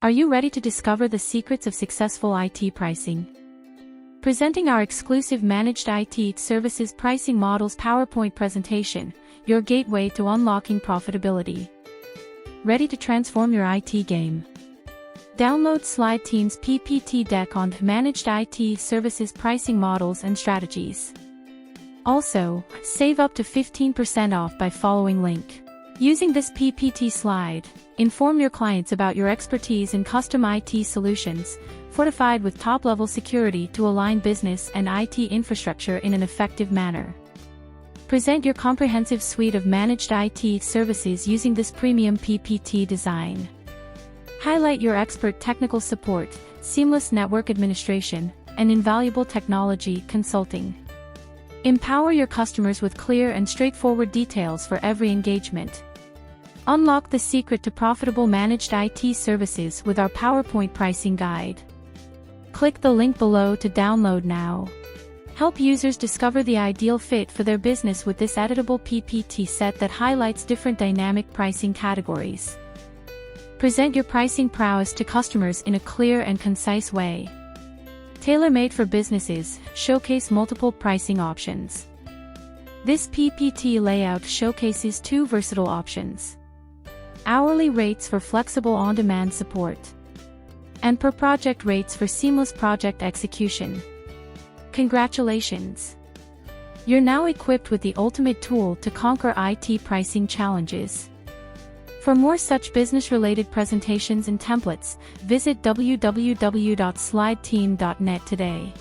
Are you ready to discover the secrets of successful IT pricing? Presenting our exclusive Managed IT Services Pricing Models PowerPoint presentation, your gateway to unlocking profitability. Ready to transform your IT game? Download SlideTeam's PPT Deck on Managed IT Services Pricing Models and Strategies. Also, save up to 15% off by following link. Using this PPT slide, inform your clients about your expertise in custom IT solutions, fortified with top-level security to align business and IT infrastructure in an effective manner. Present your comprehensive suite of managed IT services using this premium PPT design. Highlight your expert technical support, seamless network administration, and invaluable technology consulting. Empower your customers with clear and straightforward details for every engagement. Unlock the secret to profitable managed IT services with our PowerPoint pricing guide. Click the link below to download now. Help users discover the ideal fit for their business with this editable PPT set that highlights different dynamic pricing categories. Present your pricing prowess to customers in a clear and concise way. Tailor-made for businesses, showcase multiple pricing options. This PPT layout showcases two versatile options: hourly rates for flexible on-demand support, and per project rates for seamless project execution. Congratulations! You're now equipped with the ultimate tool to conquer IT pricing challenges. For more such business-related presentations and templates, visit www.slideteam.net today.